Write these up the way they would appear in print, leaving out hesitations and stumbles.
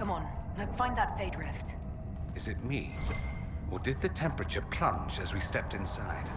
Come on, let's find that Fade Rift. Is it me? Or did the temperature plunge as we stepped inside?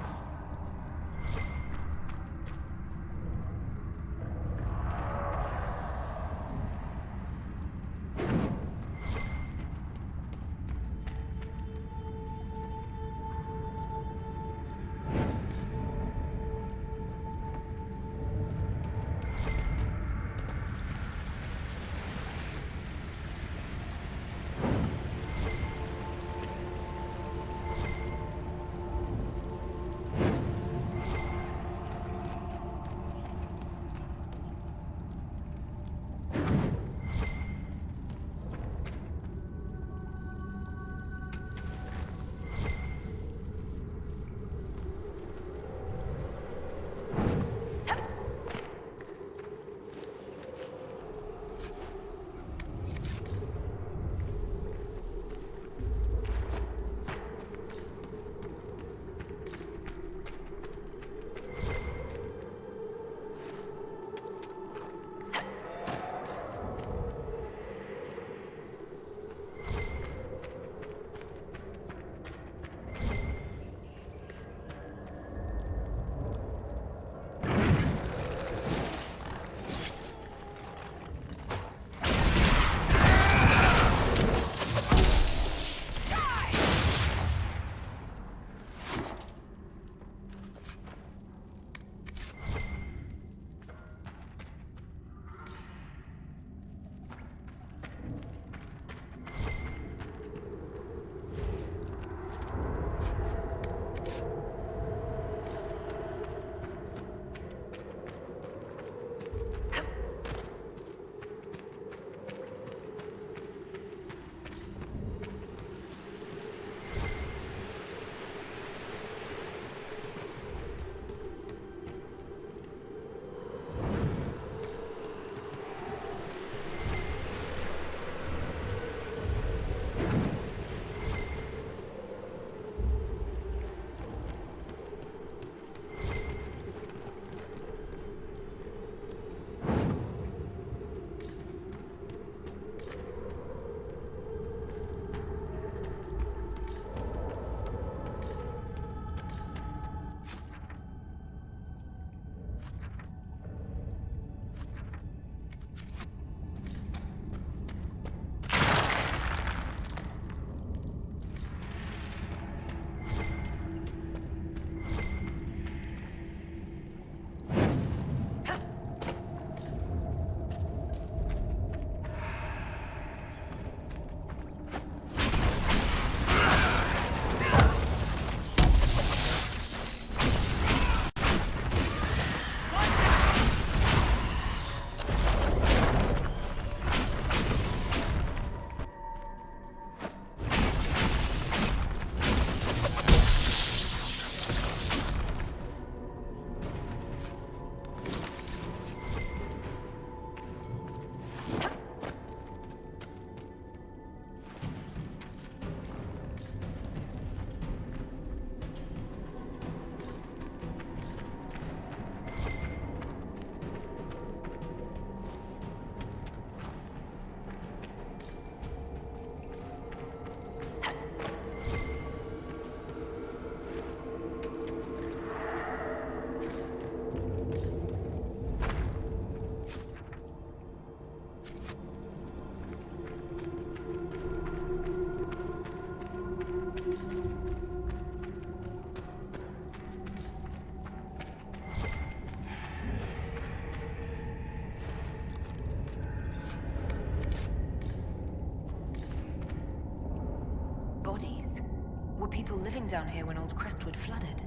Were people living down here when old Crestwood flooded?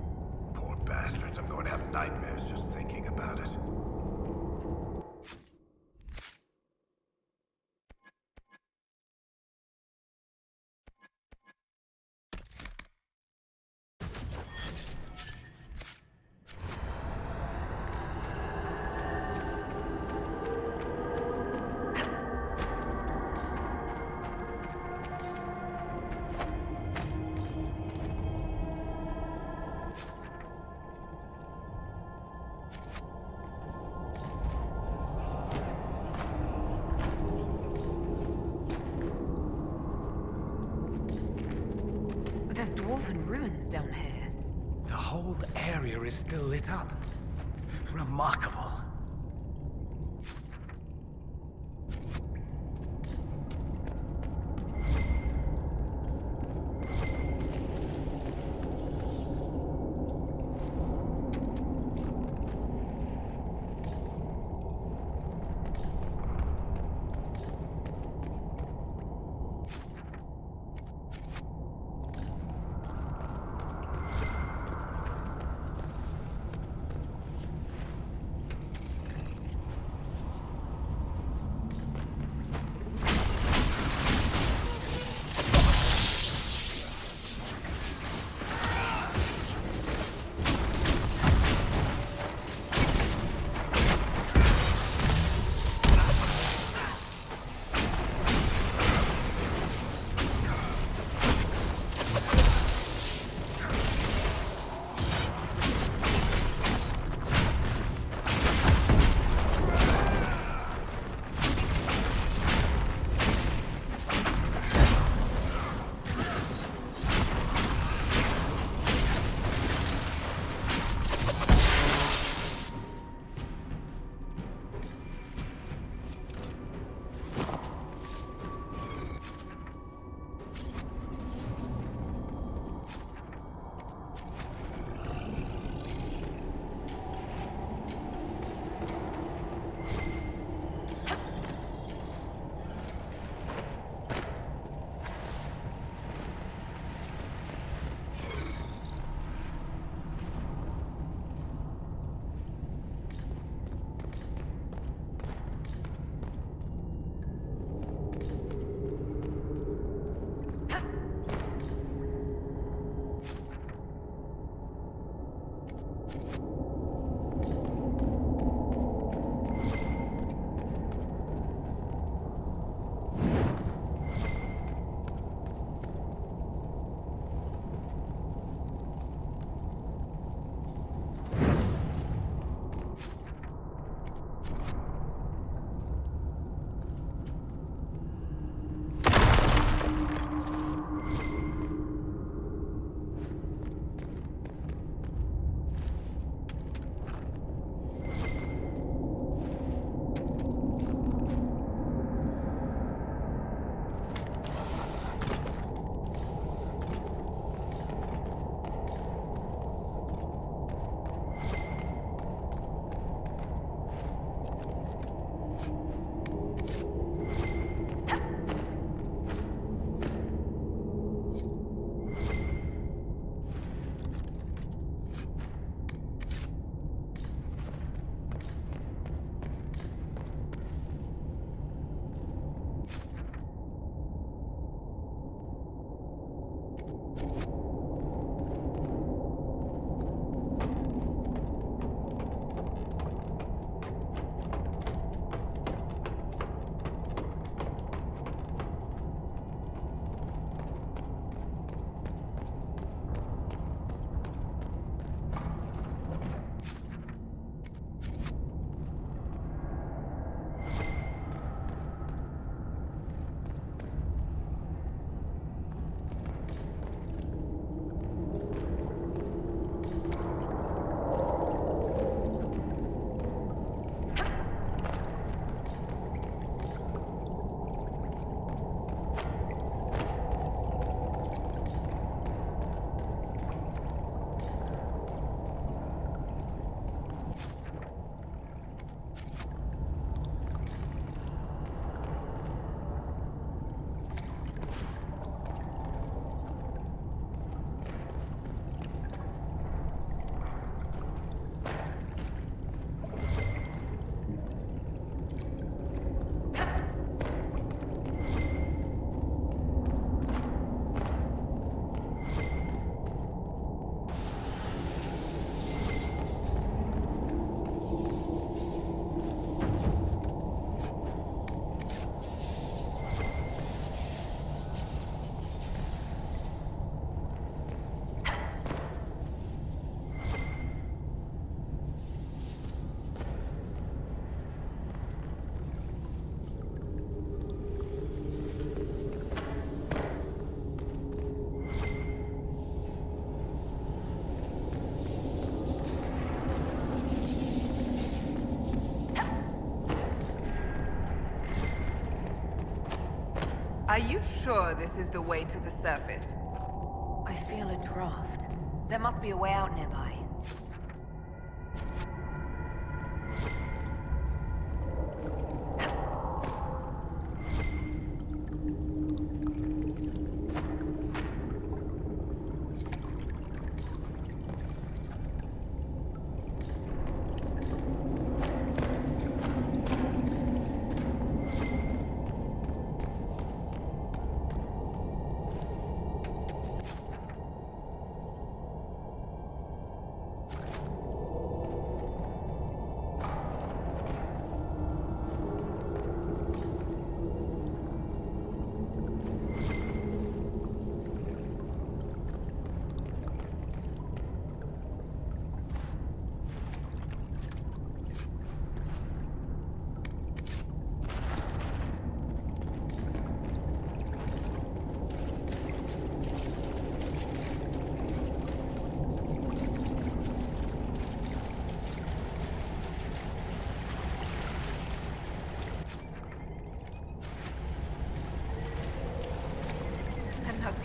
Poor bastards, I'm going to have nightmares just thinking about it. dwarven ruins down here. The whole area is still lit up. Remarkable. Are you sure this is the way to the surface? I feel a draft. There must be a way out nearby.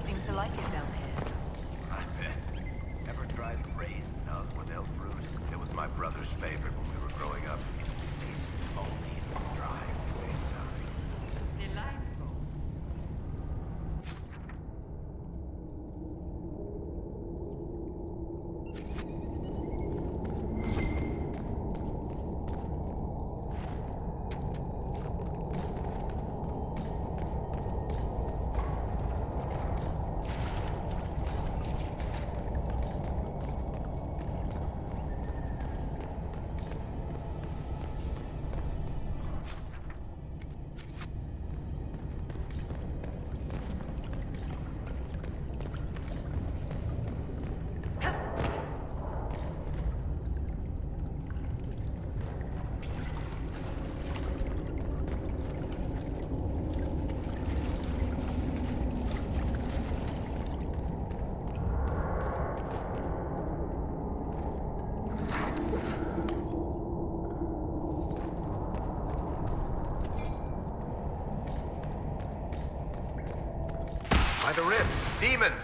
Seem to like it down here. I bet. Ever tried braised nug with elf fruit? It was my brother's favorite when we were growing up. Tastes only and dry at the same time. Delightful. By the rift, demons!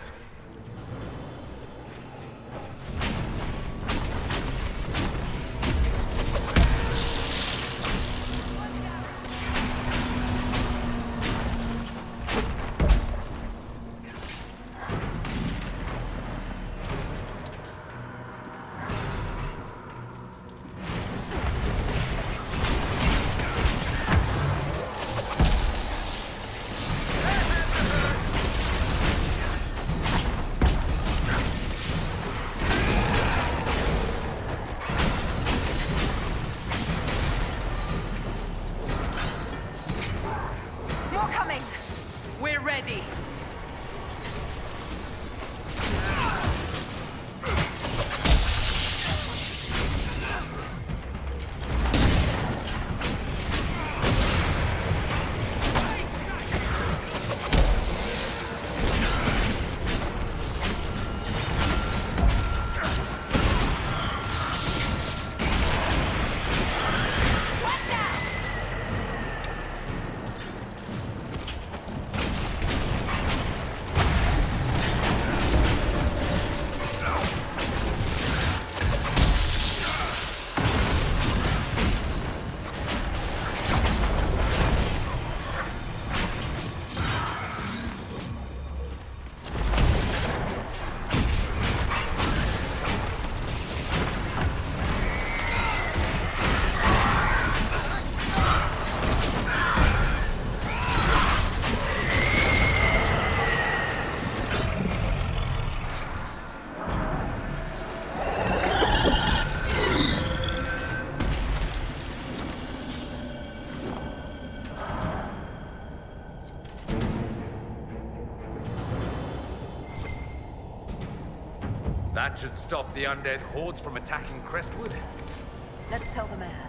We're ready. That should stop the undead hordes from attacking Crestwood. Let's tell the mayor.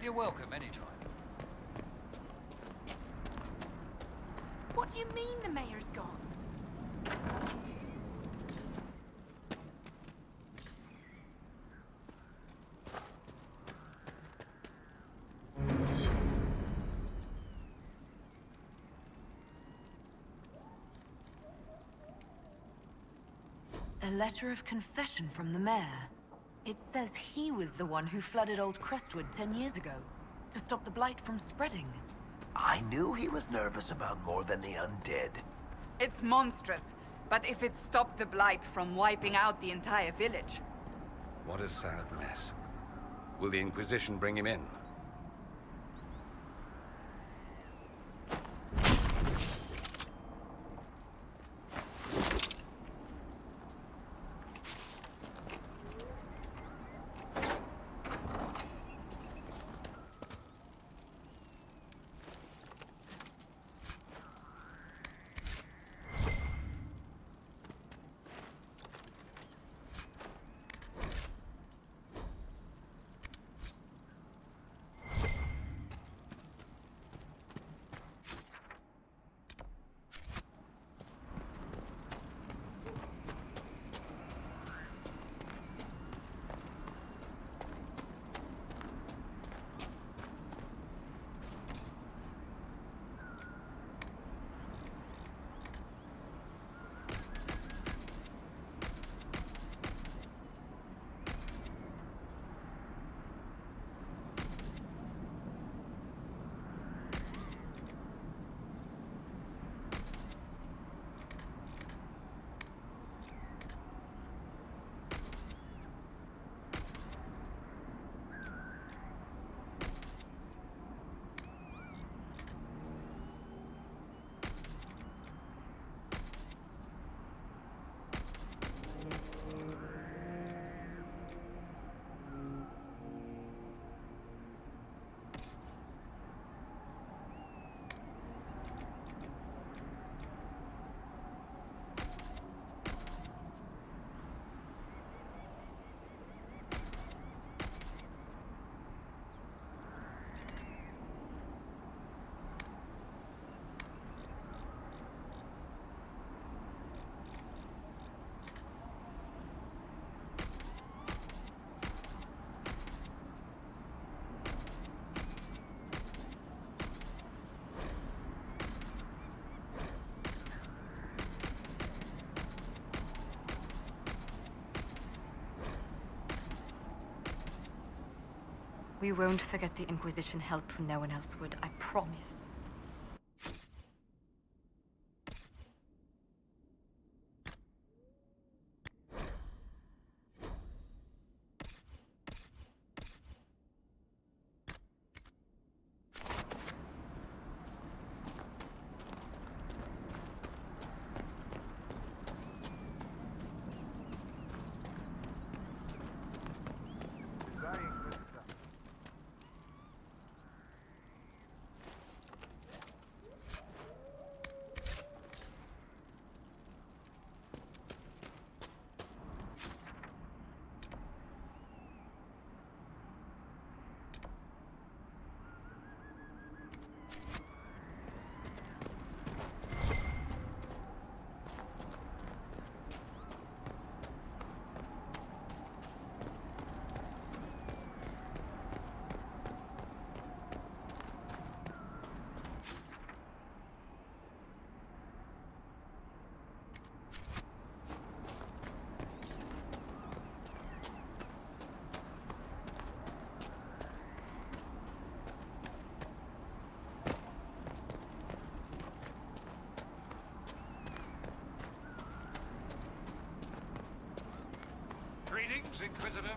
You're welcome anytime. What do you mean the mayor's gone? A letter of confession from the mayor. It says he was the one who flooded old Crestwood 10 years ago, to stop the blight from spreading. I knew he was nervous about more than the undead. It's monstrous, but if it stopped the blight from wiping out the entire village. What a sad mess. Will the Inquisition bring him in? We won't forget the Inquisition helped when no one else would, I promise. Greetings, Inquisitor.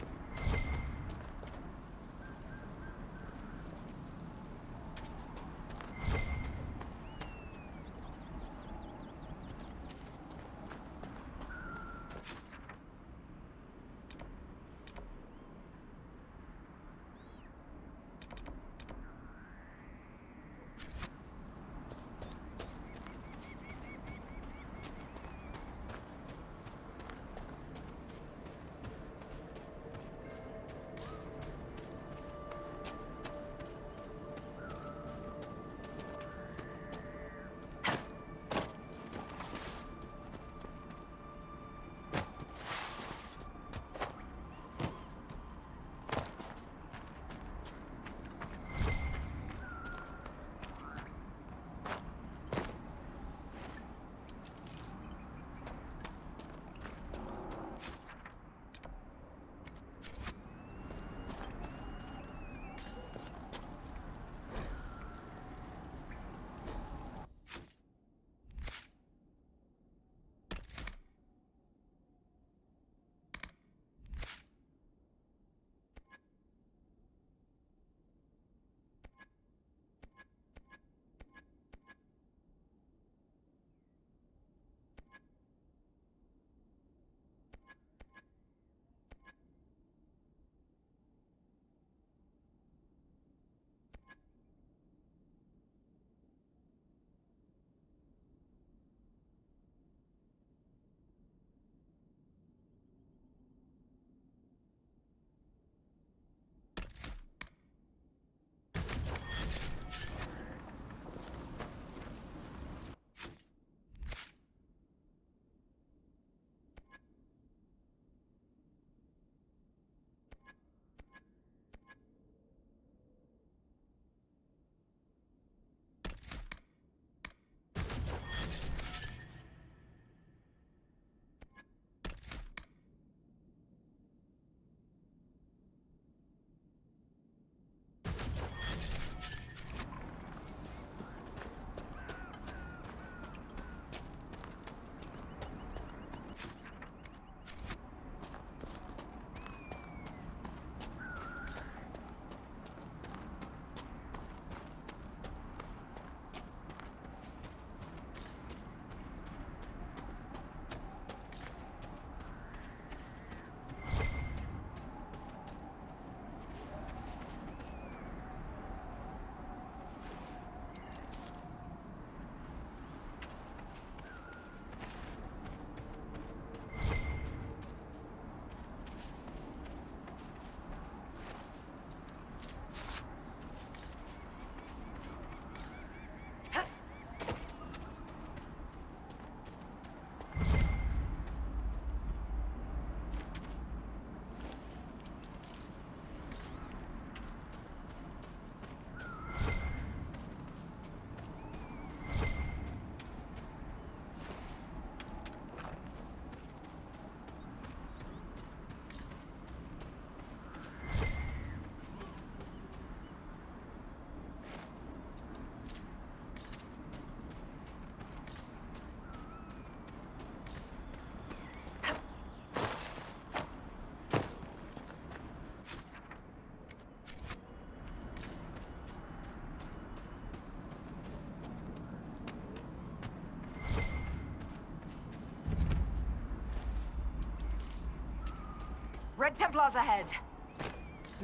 Red Templars ahead!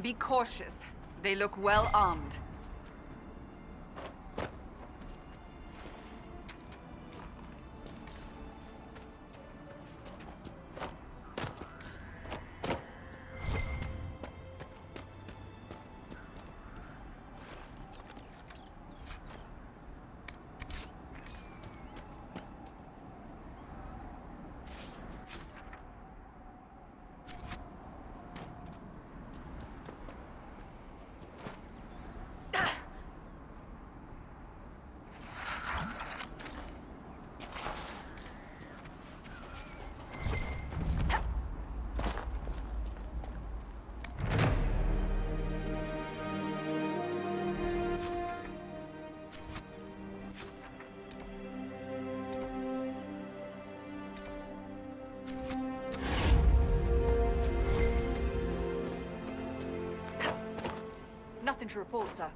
Be cautious. They look well armed. Nothing to report, sir.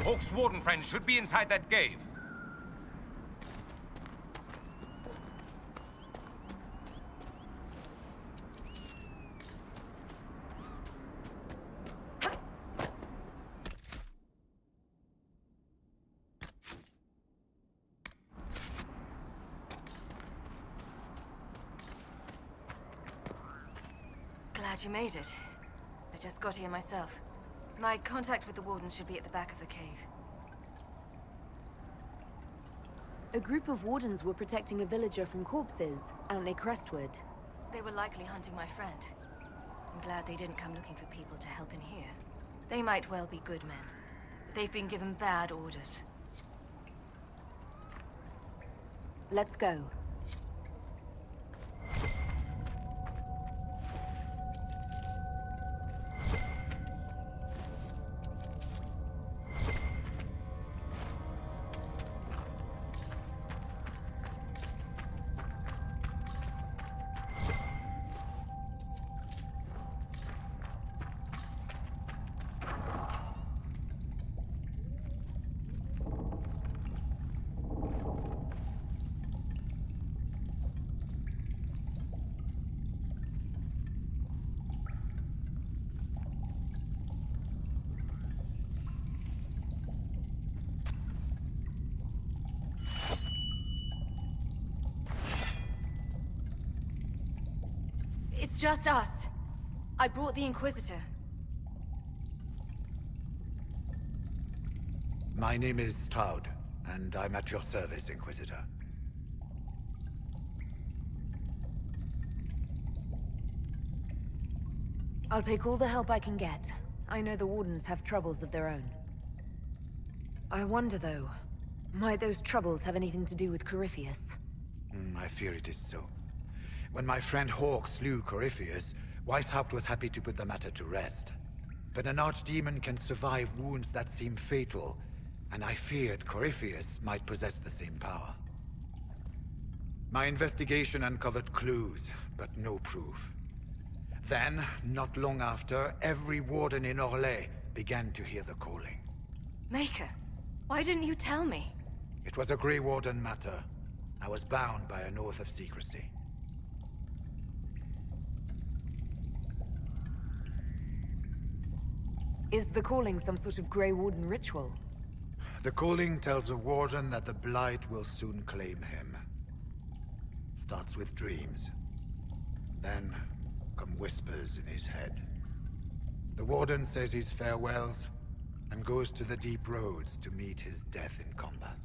Hawk's warden friend should be inside that cave. glad you made it. I just got here myself. My contact with the Wardens should be at the back of the cave. A group of Wardens were protecting a villager from corpses out near Crestwood. They were likely hunting my friend. I'm glad they didn't come looking for people to help in here. They might well be good men, but they've been given bad orders. Let's go. It's just us. I brought the Inquisitor. My name is Todd, and I'm at your service, Inquisitor. I'll take all the help I can get. I know the Wardens have troubles of their own. I wonder, though, might those troubles have anything to do with Corypheus? I fear it is so. When my friend Hawk slew Corypheus, Weishaupt was happy to put the matter to rest. But an archdemon can survive wounds that seem fatal, and I feared Corypheus might possess the same power. My investigation uncovered clues, but no proof. Then, not long after, every warden in Orlais began to hear the calling. Maker, why didn't you tell me? It was a Grey Warden matter. I was bound by an oath of secrecy. Is the calling some sort of Grey Warden ritual? The calling tells a warden that the Blight will soon claim him. Starts with dreams. Then come whispers in his head. The warden says his farewells and goes to the deep roads to meet his death in combat.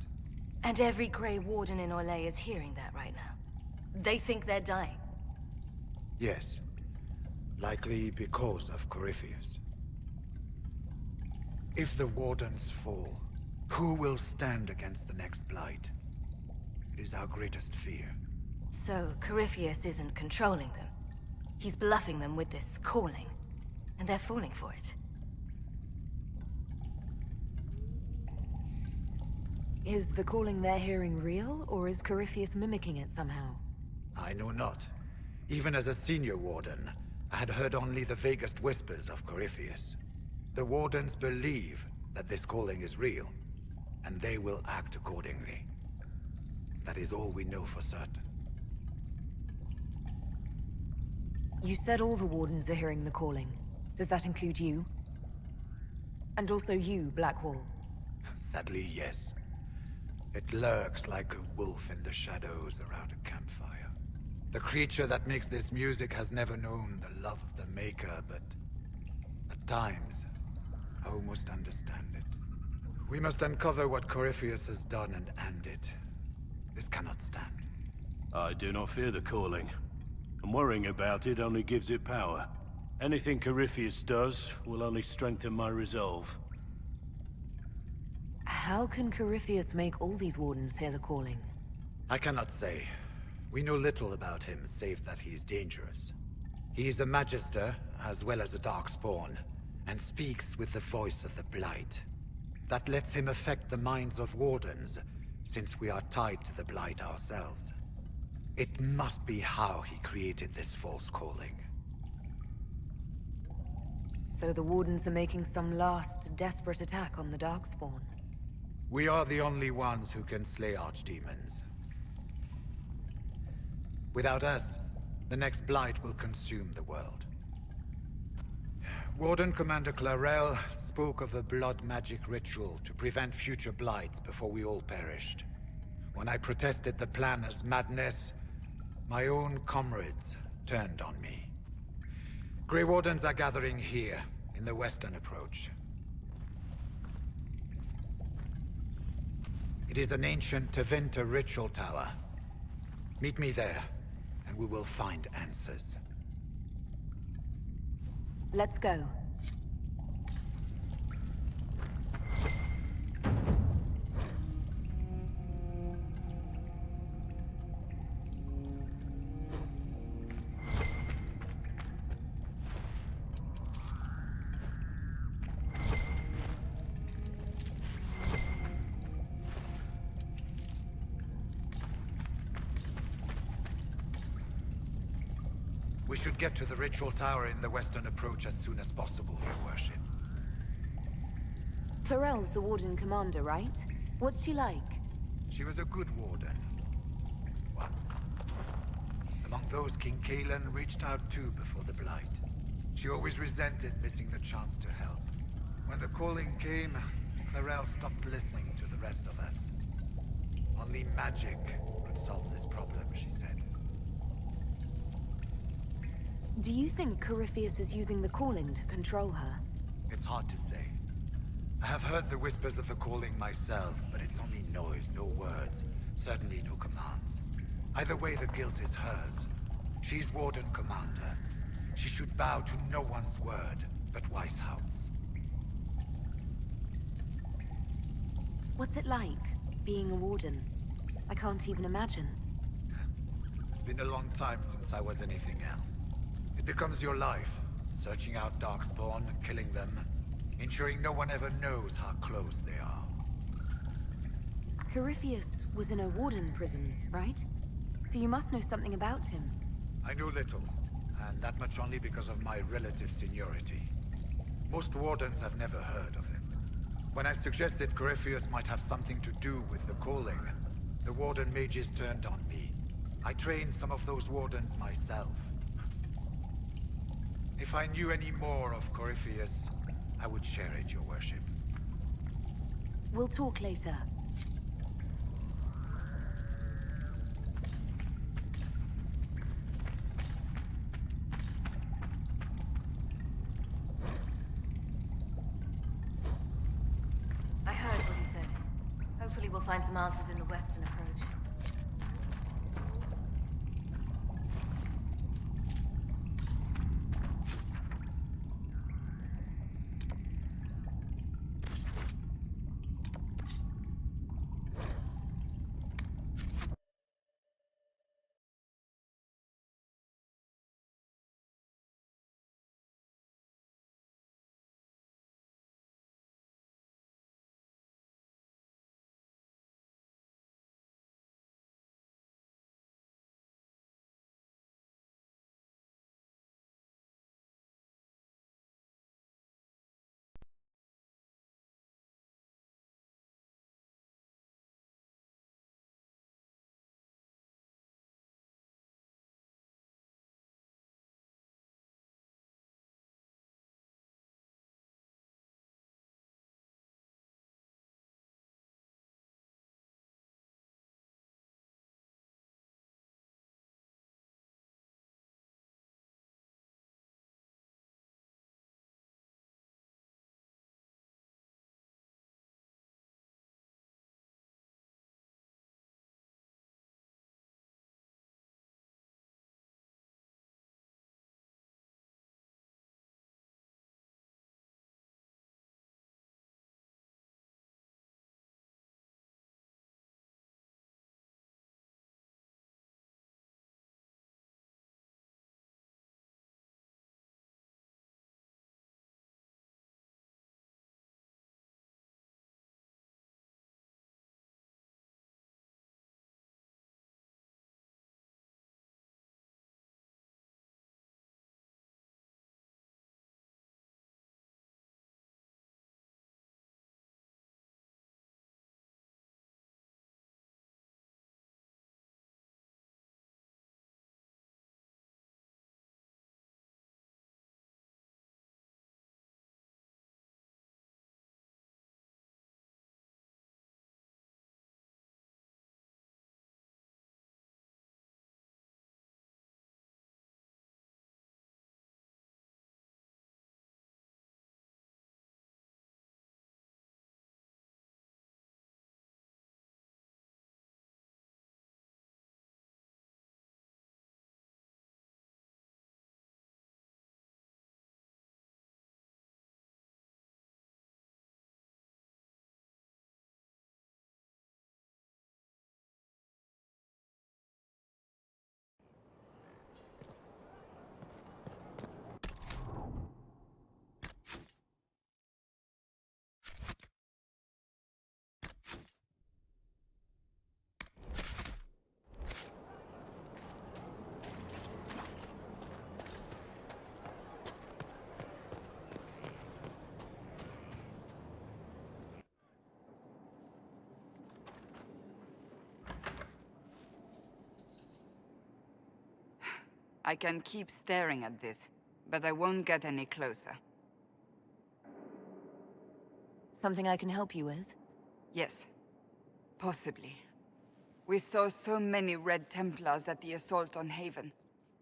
And every Grey Warden in Orlais is hearing that right now. They think they're dying. Yes. Likely because of Corypheus. If the Wardens fall, who will stand against the next Blight? It is our greatest fear. So, Corypheus isn't controlling them. He's bluffing them with this calling, and they're falling for it. Is the calling they're hearing real, or is Corypheus mimicking it somehow? I know not. Even as a senior warden, I had heard only the vaguest whispers of Corypheus. The Wardens believe that this calling is real, and they will act accordingly. That is all we know for certain. You said all the Wardens are hearing the calling. Does that include you? And also you, Blackwall? Sadly, yes. It lurks like a wolf in the shadows around a campfire. The creature that makes this music has never known the love of the Maker, but at times, I almost understand it. We must uncover what Corypheus has done and end it. This cannot stand. I do not fear the calling. And worrying about it only gives it power. Anything Corypheus does will only strengthen my resolve. How can Corypheus make all these Wardens hear the calling? I cannot say. We know little about him, save that he is dangerous. He is a Magister, as well as a Darkspawn, and speaks with the voice of the Blight. That lets him affect the minds of Wardens, since we are tied to the Blight ourselves. It must be how he created this false calling. So the Wardens are making some last, desperate attack on the Darkspawn. We are the only ones who can slay archdemons. Without us, the next Blight will consume the world. Warden Commander Clarel spoke of a blood magic ritual to prevent future Blights before we all perished. When I protested the plan as madness, my own comrades turned on me. Grey Wardens are gathering here, in the western approach. It is an ancient Tevinter ritual tower. Meet me there, and we will find answers. Let's go. We should get to the ritual tower in the western approach as soon as possible, Your Worship. Clarel's the Warden Commander, right? What's she like? She was a good warden. Once. Among those King Kalen reached out to before the Blight. She always resented missing the chance to help. When the calling came, Clarel stopped listening to the rest of us. Only magic could solve this problem, she said. Do you think Corypheus is using the calling to control her? It's hard to say. I have heard the whispers of the calling myself, but it's only noise, no words. Certainly no commands. Either way, the guilt is hers. She's Warden Commander. She should bow to no one's word, but Weishaupt's. What's it like, being a Warden? I can't even imagine. It's been a long time since I was anything else. It becomes your life, searching out Darkspawn, killing them, ensuring no one ever knows how close they are. Corypheus was in a Warden prison, right? So you must know something about him. I knew little, and that much only because of my relative seniority. Most Wardens have never heard of him. When I suggested Corypheus might have something to do with the calling, the Warden mages turned on me. I trained some of those Wardens myself. If I knew any more of Corypheus, I would share it, Your Worship. We'll talk later. I heard what he said. Hopefully we'll find some answers in the western approach. I can keep staring at this, but I won't get any closer. Something I can help you with? Yes. Possibly. We saw so many Red Templars at the assault on Haven.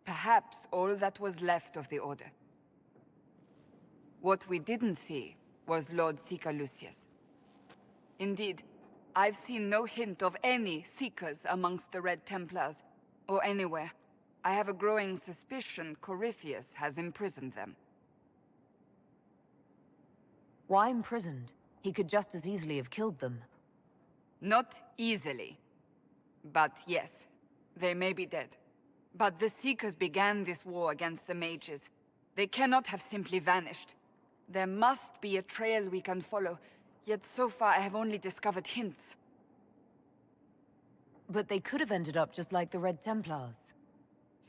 Perhaps all that was left of the Order. What we didn't see was Lord Seeker Lucius. Indeed, I've seen no hint of any Seekers amongst the Red Templars, or anywhere. I have a growing suspicion Corypheus has imprisoned them. Why imprisoned? He could just as easily have killed them. Not easily. But yes, they may be dead. But the Seekers began this war against the mages. They cannot have simply vanished. There must be a trail we can follow, yet so far I have only discovered hints. But they could have ended up just like the Red Templars.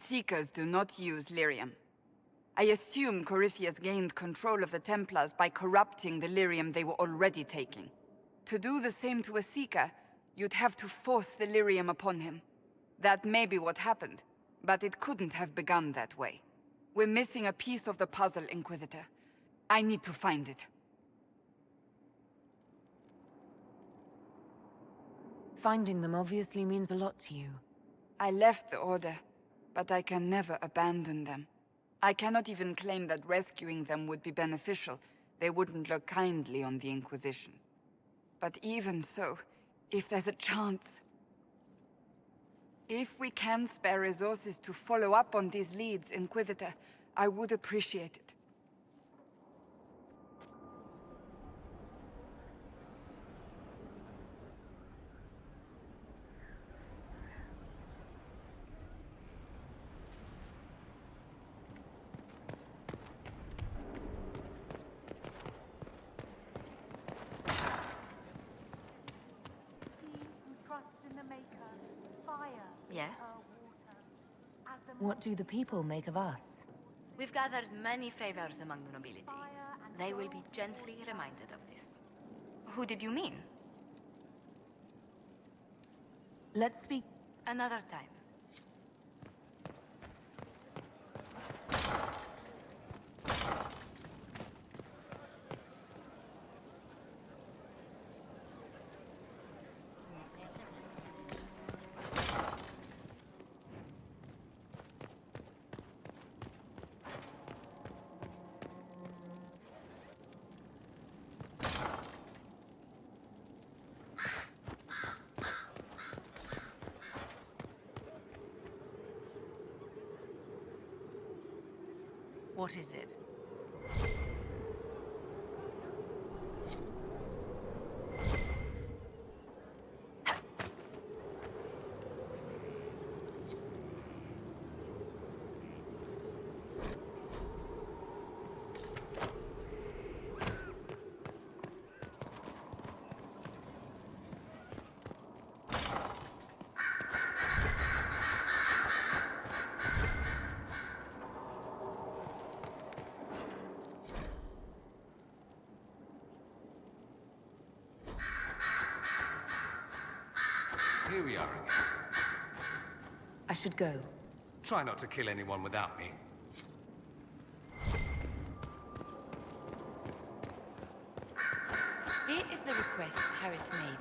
Seekers do not use lyrium. I assume Corypheus gained control of the Templars by corrupting the lyrium they were already taking. To do the same to a Seeker, you'd have to force the lyrium upon him. That may be what happened, but it couldn't have begun that way. We're missing a piece of the puzzle, Inquisitor. I need to find it. Finding them obviously means a lot to you. I left the Order, but I can never abandon them. I cannot even claim that rescuing them would be beneficial. They wouldn't look kindly on the Inquisition. But even so, if there's a chance... If we can spare resources to follow up on these leads, Inquisitor, I would appreciate it. Yes? What do the people make of us? We've gathered many favors among the nobility. They will be gently reminded of this. Who did you mean? Let's speak Another time. What is it? Here we are again. I should go. Try not to kill anyone without me. Here is the request Harriet made.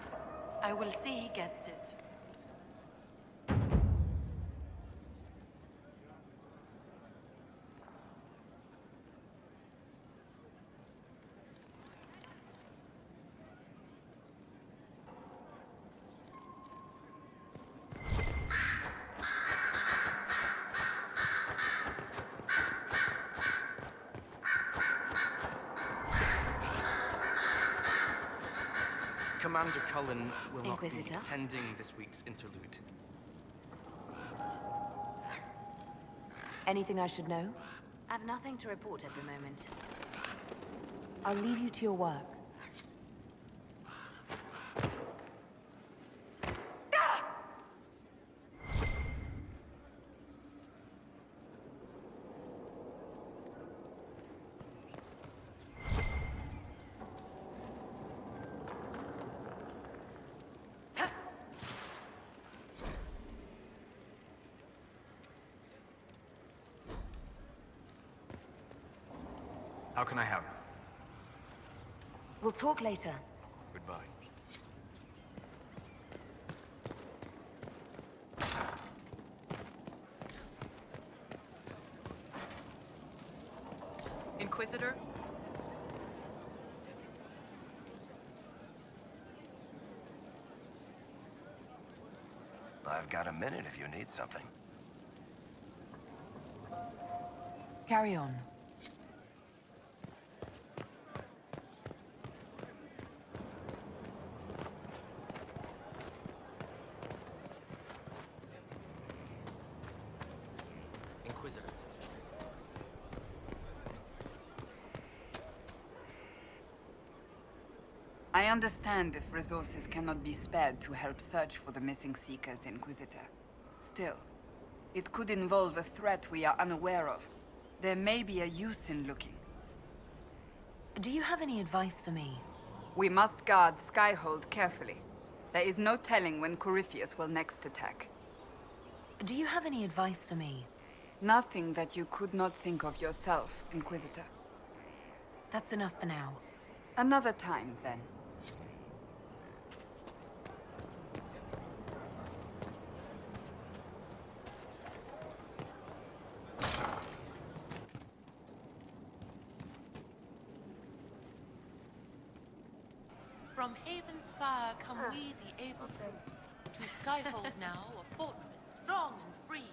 I will see he gets it. Commander Cullen will not be Inquisitor? attending this week's interlude. Anything I should know? I've nothing to report at the moment. I'll leave you to your work. How can I help? We'll talk later. Goodbye. Inquisitor? I've got a minute if you need something. Carry on. Inquisitor. I understand if resources cannot be spared to help search for the missing Seekers, Inquisitor. Still, it could involve a threat we are unaware of. There may be a use in looking. Do you have any advice for me? We must guard Skyhold carefully. There is no telling when Corypheus will next attack. Do you have any advice for me? Nothing that you could not think of yourself, Inquisitor. That's enough for now. Another time, then. From Haven's fire come we, the able true. To Skyhold now, a fortress strong and free.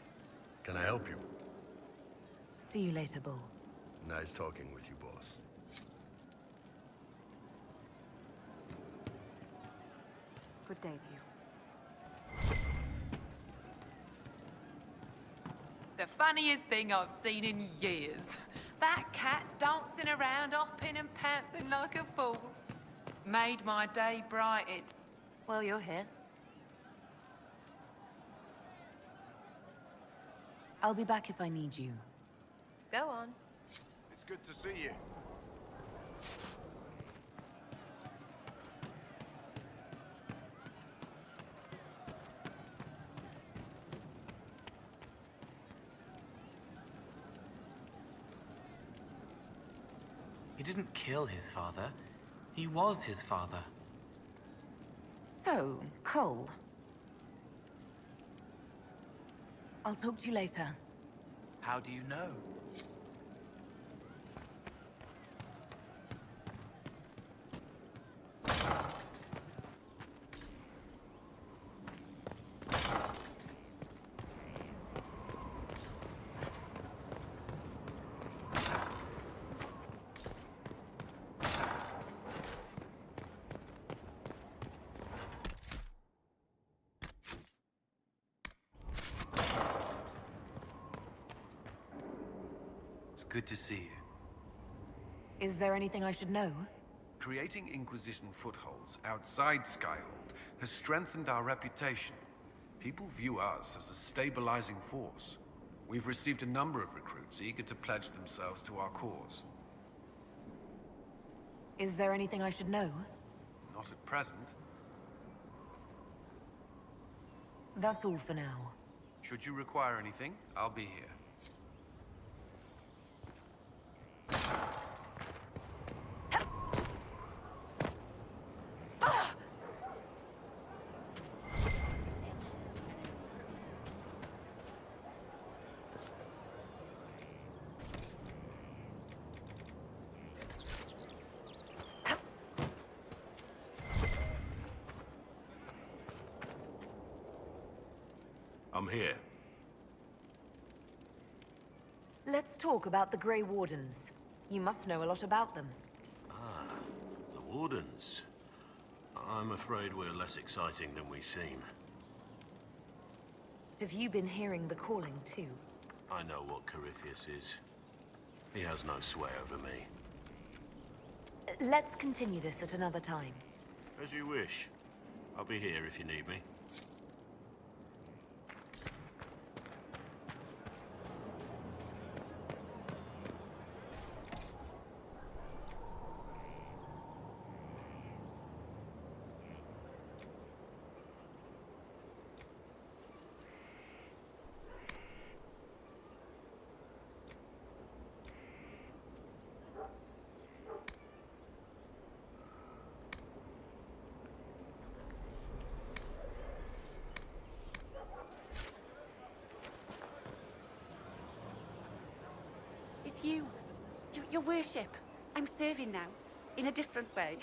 Can I help you? See you later, Bull. Nice talking with you, boss. Good day to you. The funniest thing I've seen in years. That cat dancing around, hopping and pouncing like a fool. Made my day brighted. Well, you're here. I'll be back if I need you. Go on. It's good to see you. He didn't kill his father. He was his father. So, Cole. I'll talk to you later. How do you know? Good to see you. Is there anything I should know? Creating Inquisition footholds outside Skyhold has strengthened our reputation. People view us as a stabilizing force. We've received a number of recruits eager to pledge themselves to our cause. Is there anything I should know? Not at present. That's all for now. Should you require anything, I'll be here. I'm here. Let's talk about the Grey Wardens. You must know a lot about them. Ah, the Wardens. I'm afraid we're less exciting than we seem. Have you been hearing the calling too? I know what Corypheus is. He has no sway over me. Let's continue this at another time. As you wish. I'll be here if you need me. you. Your worship. I'm serving now. In a different way.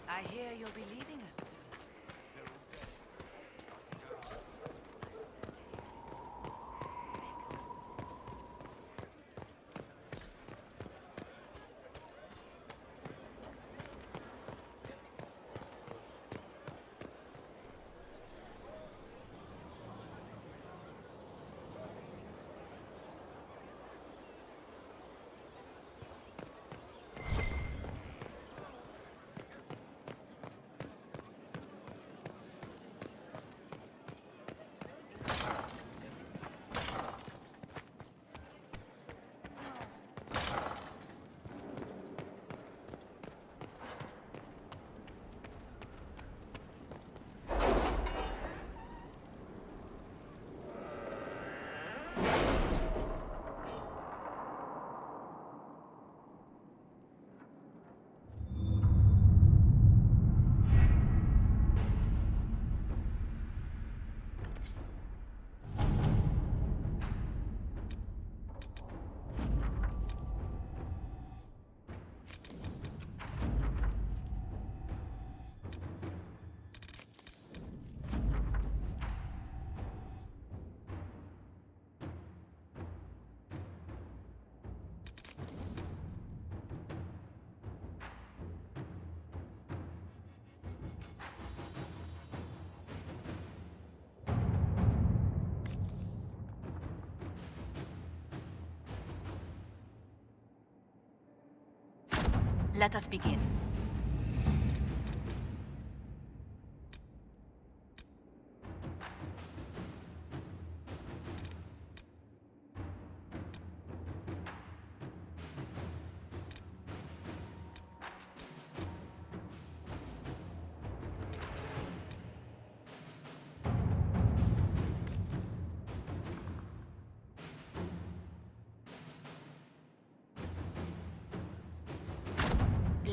I hear you'll be leaving us soon. Let us begin.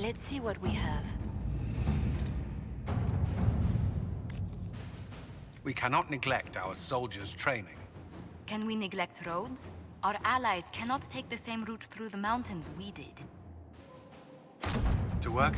Let's see what we have. We cannot neglect our soldiers' training. Can we neglect roads? Our allies cannot take the same route through the mountains we did. To work?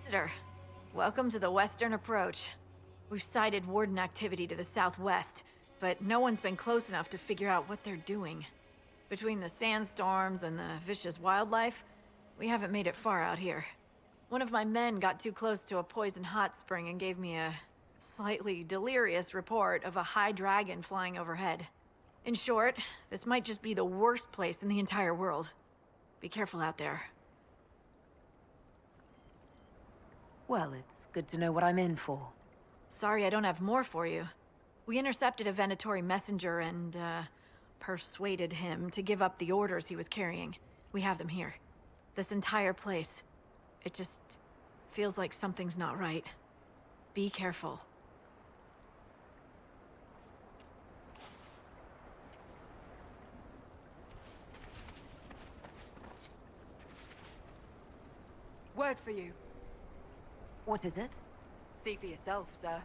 Visitor, welcome to the Western Approach. We've sighted Warden activity to the southwest, but no one's been close enough to figure out what they're doing. Between the sandstorms and the vicious wildlife, we haven't made it far out here. One of my men got too close to a poison hot spring and gave me a slightly delirious report of a high dragon flying overhead. In short, this might just be the worst place in the entire world. Be careful out there. Well, it's good to know what I'm in for. Sorry I don't have more for you. We intercepted a Venatori messenger and, persuaded him to give up the orders he was carrying. We have them here. This entire place. It just feels like something's not right. Be careful. Word for you. What is it? See for yourself, sir.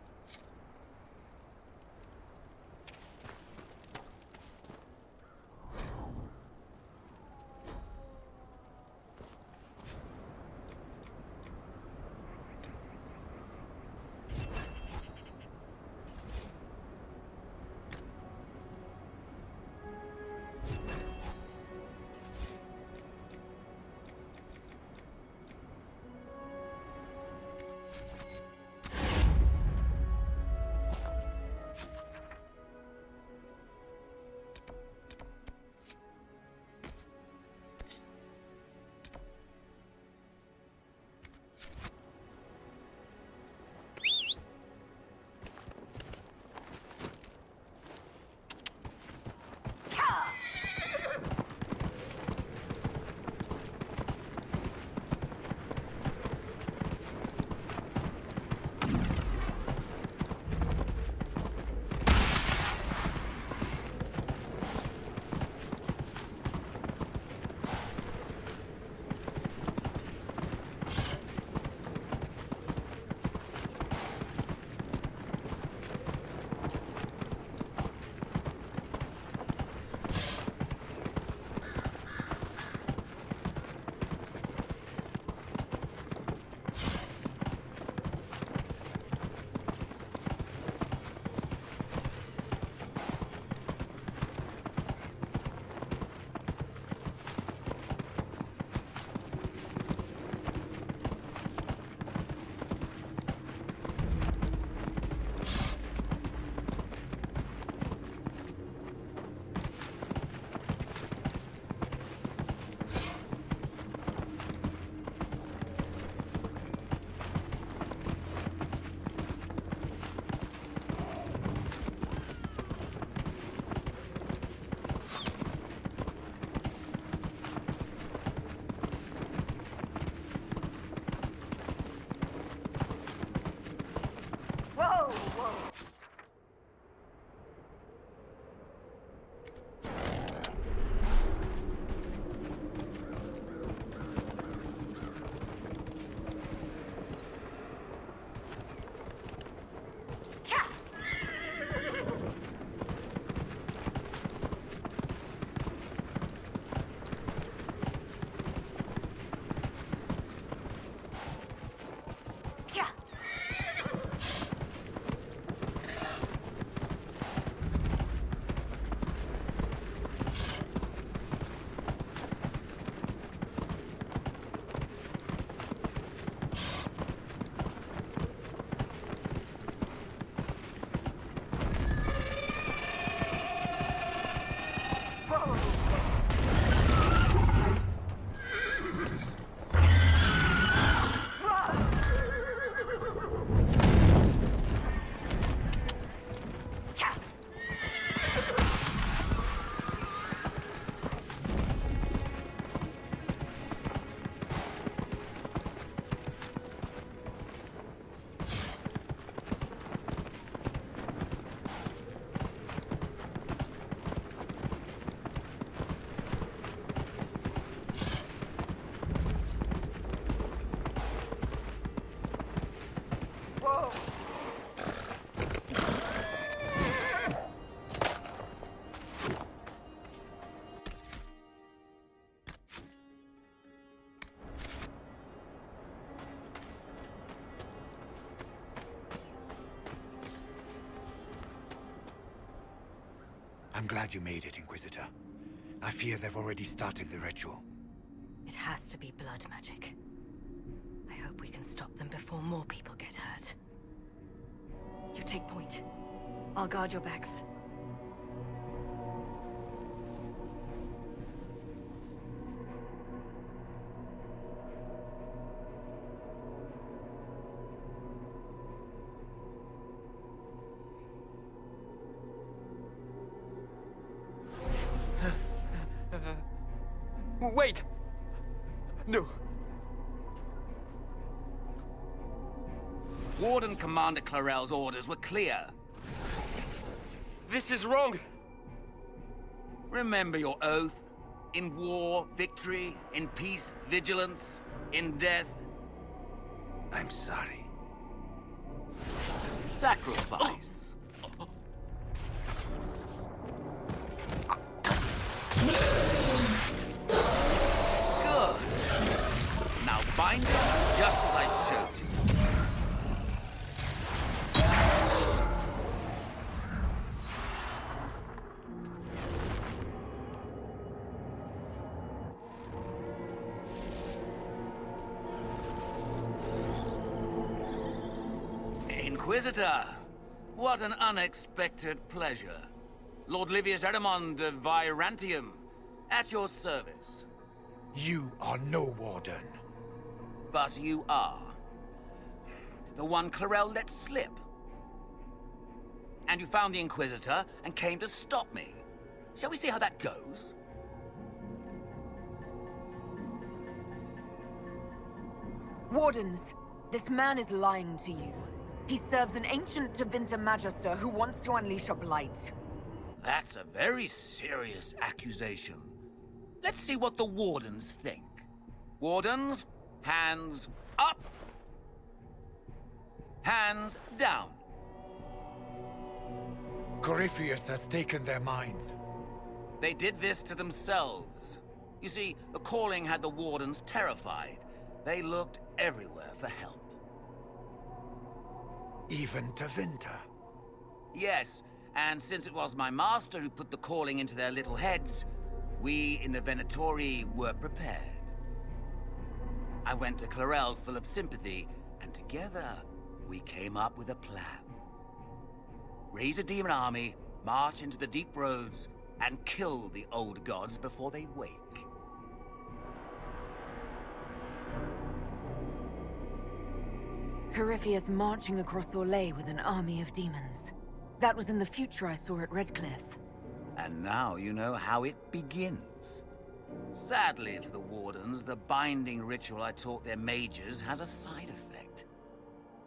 I'm glad you made it, Inquisitor. I fear they've already started the ritual. It has to be blood magic. I hope we can stop them before more people get hurt. You take point. I'll guard your backs. Wait! No. Warden Commander Clarel's orders were clear. This is wrong. Remember your oath. In war, victory. In peace, vigilance. In death, I'm sorry. sacrifice. Good. Now bind it just as I showed you. Inquisitor, what an unexpected pleasure. Lord Livius Adamant of Virantium, at your service. You are no warden. But you are. The one Clarel let slip. And you found the Inquisitor and came to stop me. Shall we see how that goes? Wardens, this man is lying to you. He serves an ancient Tevinter Magister who wants to unleash a blight. That's a very serious accusation. Let's see what the Wardens think. Wardens, hands up. Hands down. Corypheus has taken their minds. They did this to themselves. You see, the calling had the Wardens terrified. They looked everywhere for help. Even Tevinter. Yes, and since it was my master who put the calling into their little heads, we in the Venatori were prepared. I went to Clarel full of sympathy, and together we came up with a plan. Raise a demon army, march into the deep roads, and kill the old gods before they wake. Corypheus marching across Orlais with an army of demons. That was in the future I saw at Redcliffe. And now you know how it begins. Sadly for the Wardens, the binding ritual I taught their mages has a side effect.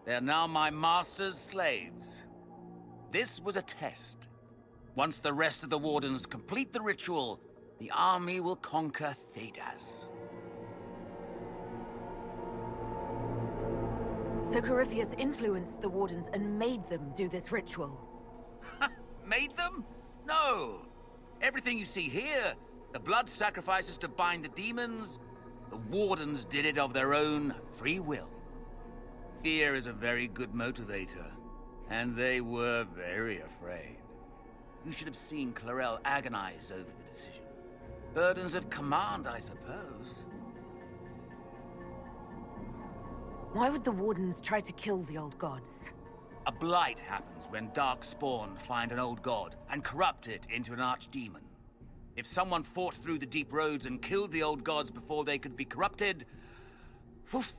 They are now my master's slaves. This was a test. Once the rest of the Wardens complete the ritual, the army will conquer Thedas. So Corypheus influenced the Wardens and made them do this ritual. Made them? No! Everything you see here, the blood sacrifices to bind the demons, the Wardens did it of their own free will. Fear is a very good motivator, and they were very afraid. You should have seen Clarel agonize over the decision. Burdens of command, I suppose. Why would the Wardens try to kill the old gods? A blight happens when dark spawn find an old god and corrupt it into an archdemon. If someone fought through the deep roads and killed the old gods before they could be corrupted, poof,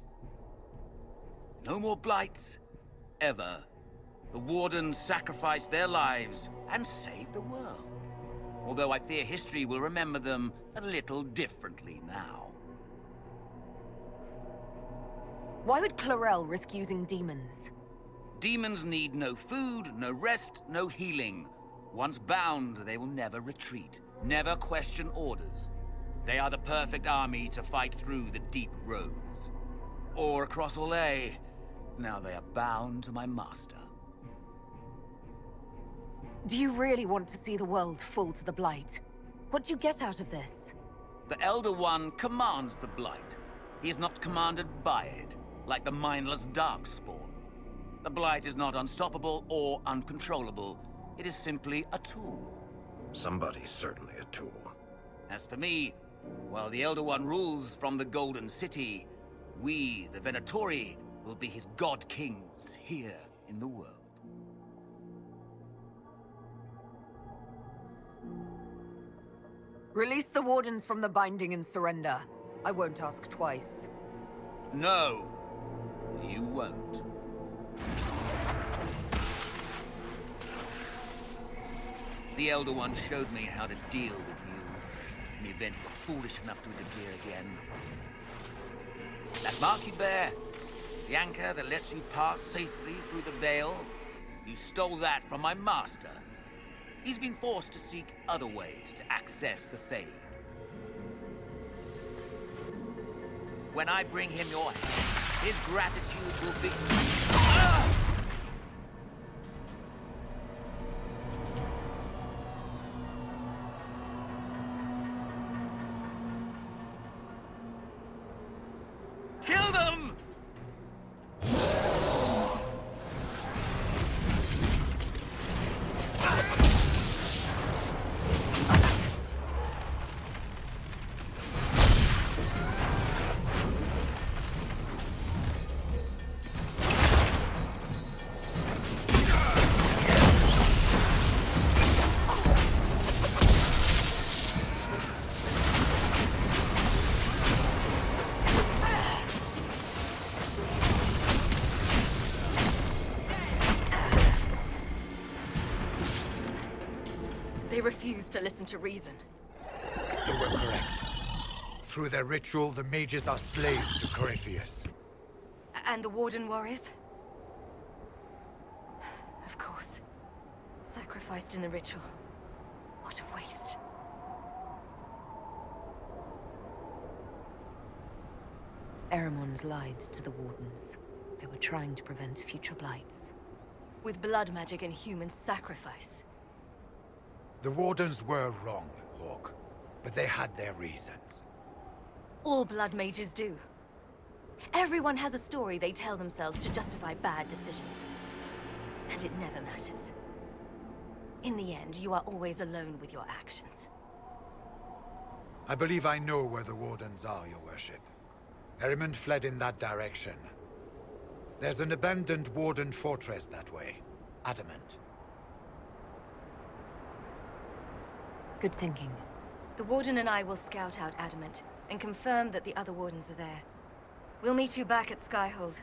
no more blights, ever. The Wardens sacrificed their lives and saved the world. Although I fear history will remember them a little differently now. Why would Clarel risk using demons? Demons need no food, no rest, no healing. Once bound, they will never retreat, never question orders. They are the perfect army to fight through the deep roads. Or across Orlais. Now they are bound to my master. Do you really want to see the world fall to the Blight? What do you get out of this? The Elder One commands the Blight. He is not commanded by it, like the mindless Darkspawn. The Blight is not unstoppable or uncontrollable. It is simply a tool. Somebody's certainly a tool. As for me, while the Elder One rules from the Golden City, we, the Venatori, will be his god kings here in the world. Release the Wardens from the binding and surrender. I won't ask twice. No, you won't. The Elder One showed me how to deal with you, in the event you're foolish enough to interfere again. That mark you bear, the anchor that lets you pass safely through the veil, you stole that from my master. He's been forced to seek other ways to access the Fade. When I bring him your hand, his gratitude will be... Kill them! They refused to listen to reason. You were correct. Through their ritual, the mages are slaves to Corypheus. And the Warden warriors? Of course. Sacrificed in the ritual. What a waste. Eramond lied to the Wardens. They were trying to prevent future blights. With blood magic and human sacrifice. The Wardens were wrong, Hawk. But they had their reasons. All blood mages do. Everyone has a story they tell themselves to justify bad decisions. And it never matters. In the end, you are always alone with your actions. I believe I know where the Wardens are, Your Worship. Eramond fled in that direction. There's an abandoned Warden fortress that way. Adamant. Good thinking. The Warden and I will scout out Adamant, and confirm that the other Wardens are there. We'll meet you back at Skyhold.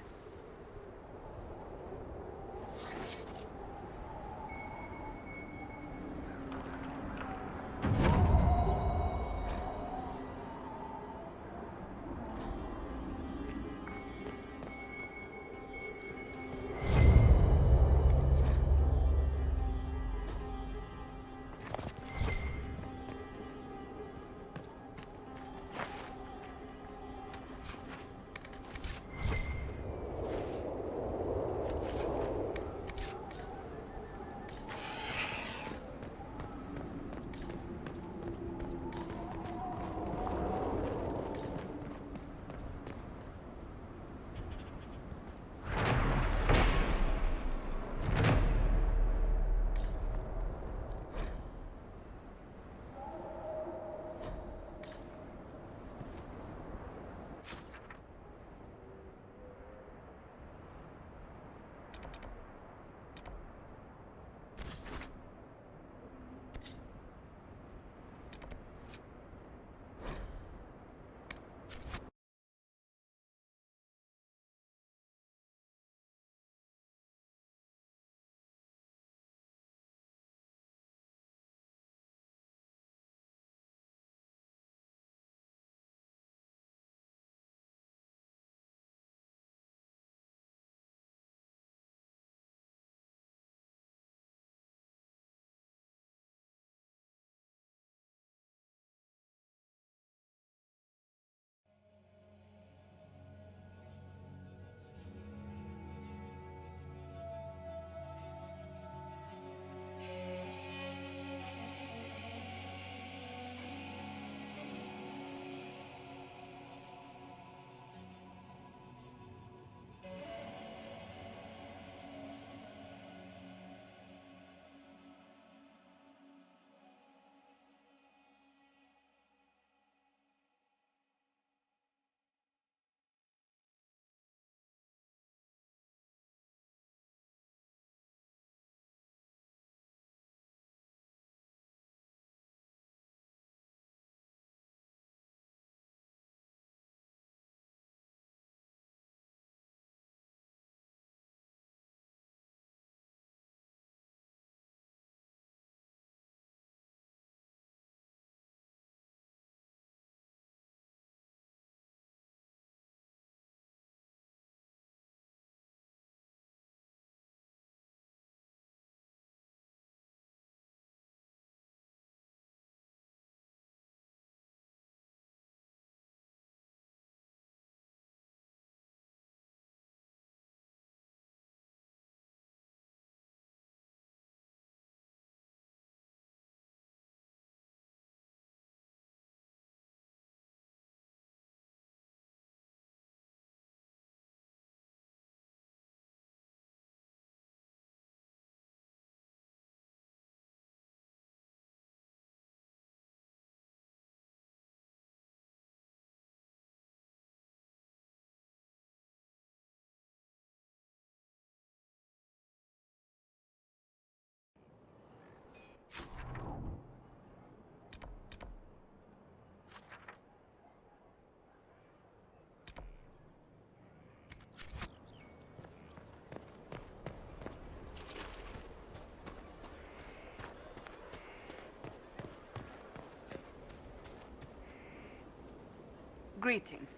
Greetings.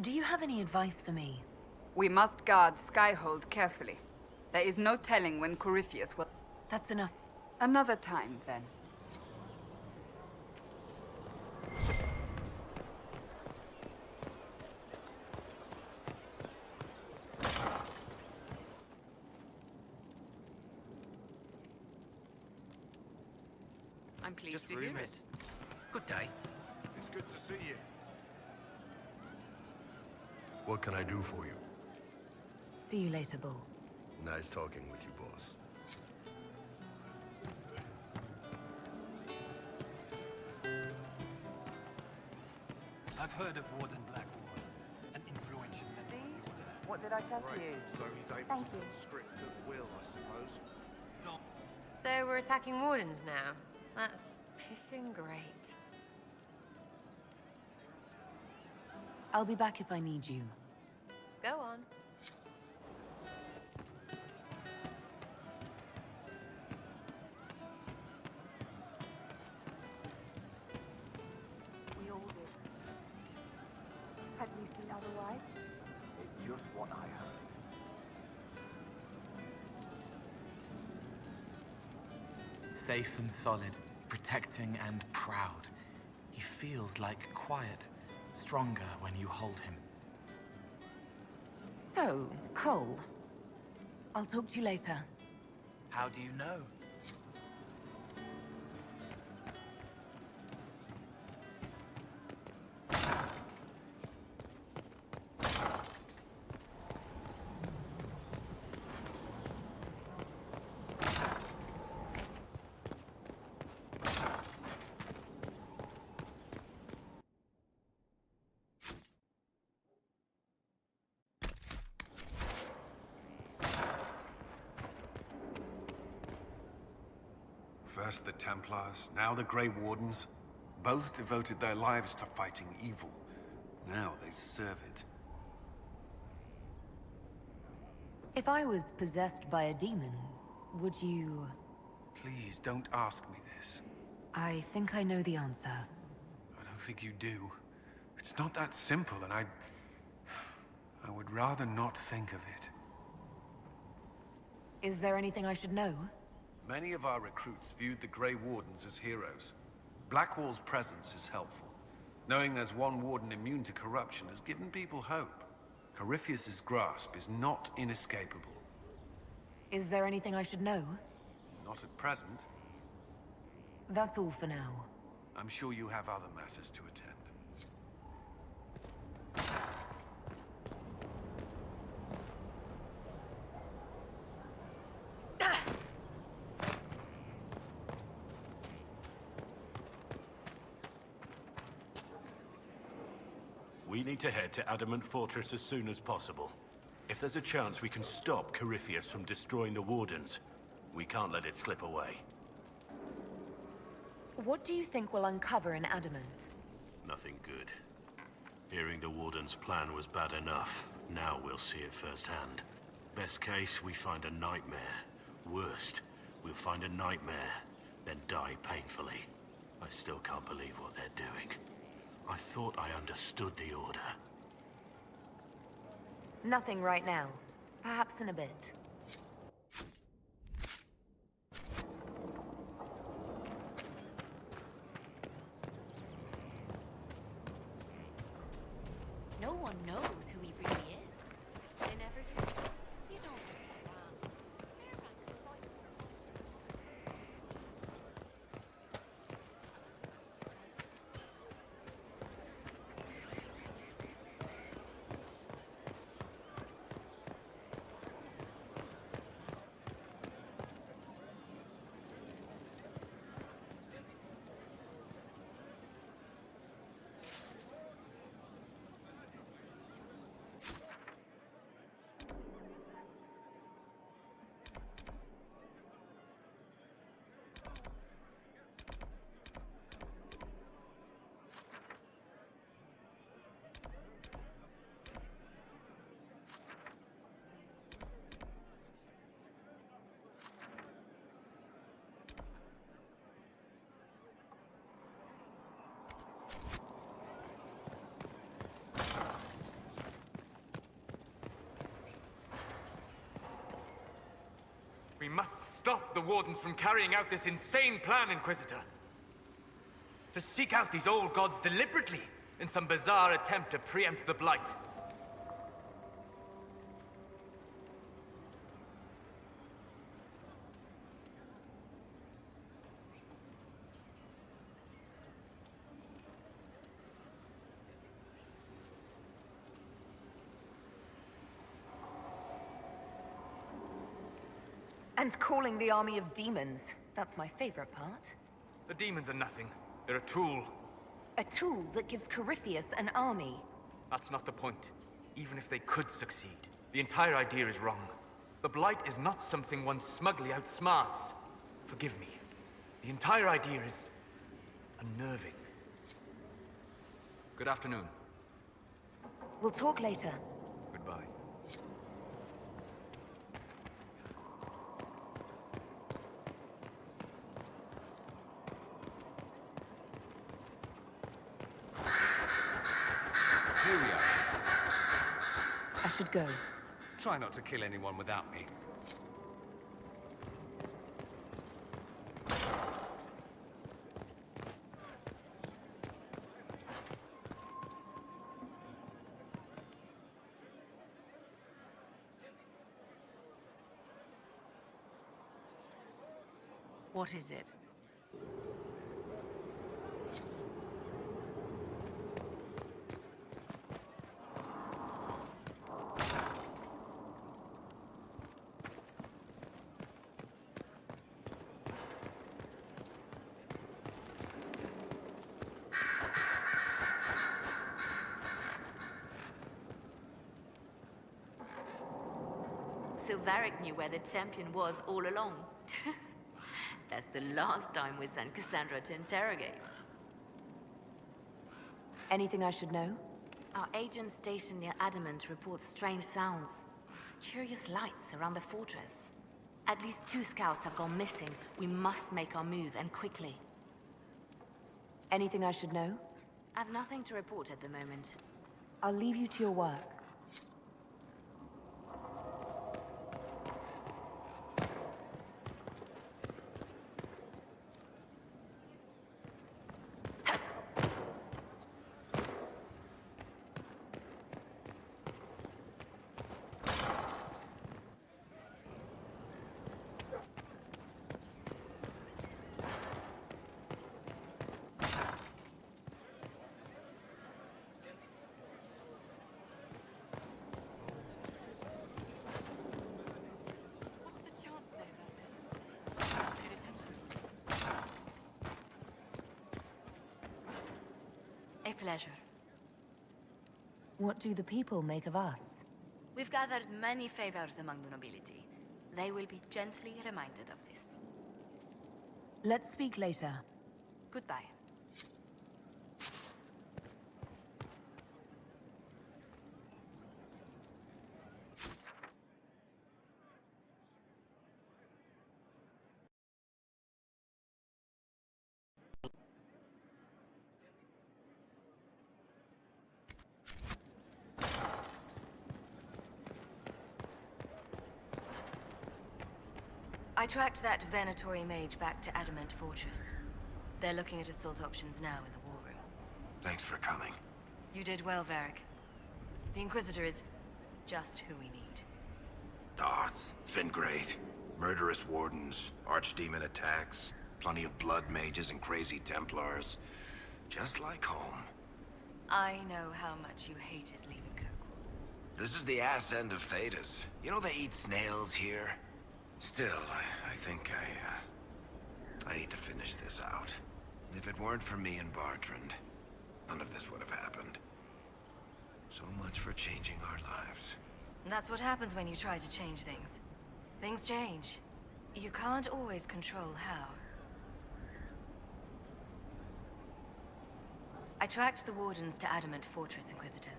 Do you have any advice for me? We must guard Skyhold carefully. There is no telling when Corypheus will... That's enough. Another time, then. I'm pleased to hear it. Good day. It's good to see you. What can I do for you? See you later, Bull. Nice talking with you, boss. I've heard of Warden Blackwater, an influential member of the Order. What did I tell you? So he's able to conscript at will, I suppose. So we're attacking Wardens now. That's pissing great. I'll be back if I need you. Go on. We all did. Had we seen otherwise? It's just what I have. Safe and solid, protecting and proud. He feels like quiet, stronger when you hold him. So, Cole. I'll talk to you later. How do you know? First the Templars, now the Grey Wardens. Both devoted their lives to fighting evil. Now they serve it. If I was possessed by a demon, would you... Please, don't ask me this. I think I know the answer. I don't think you do. It's not that simple, and I would rather not think of it. Is there anything I should know? Many of our recruits viewed the Grey Wardens as heroes. Blackwall's presence is helpful. Knowing there's one warden immune to corruption has given people hope. Corypheus's grasp is not inescapable. Is there anything I should know? Not at present. That's all for now. I'm sure you have other matters to attend. We need to head to Adamant Fortress as soon as possible. If there's a chance we can stop Corypheus from destroying the Wardens, we can't let it slip away. What do you think we'll uncover in Adamant? Nothing good. Hearing the Warden's plan was bad enough. Now we'll see it firsthand. Best case, we find a nightmare. Worst, we'll find a nightmare, then die painfully. I still can't believe what they're doing. I thought I understood the Order. Nothing right now. Perhaps in a bit. No one knows who he really is. They never do. You don't understand. must stop the Wardens from carrying out this insane plan, Inquisitor. To seek out these old gods deliberately in some bizarre attempt to preempt the Blight. And calling the army of demons. That's my favorite part. The demons are nothing. They're a tool. A tool that gives Corypheus an army. That's not the point. Even if they could succeed, the entire idea is wrong. The Blight is not something one smugly outsmarts. Forgive me. The entire idea is unnerving. Good afternoon. We'll talk later. Goodbye. Here we are. I should go. Try not to kill anyone without me. What is it? So Varric knew where the champion was all along. That's the last time we sent Cassandra to interrogate. Anything I should know? Our agent stationed near Adamant reports strange sounds. Curious lights around the fortress. At least 2 scouts have gone missing. We must make our move, and quickly. Anything I should know? I've nothing to report at the moment. I'll leave you to your work. A pleasure. What do the people make of us? We've gathered many favors among the nobility. They will be gently reminded of this. Let's speak later. Goodbye. I tracked that Venatori mage back to Adamant Fortress. They're looking at assault options now in the war room. Thanks for coming. You did well, Varric. The Inquisitor is just who we need. Ah, it's been great. Murderous wardens, archdemon attacks, plenty of blood mages and crazy Templars. Just like home. I know how much you hated leaving Kirkwall. This is the ass end of Thedas. You know they eat snails here? Still, I think I need to finish this out. If it weren't for me and Bartrand, none of this would have happened. So much for changing our lives. And that's what happens when you try to change things. Things change. You can't always control how. I tracked the Wardens to Adamant Fortress, Inquisitor.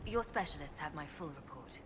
Your specialists have my full report.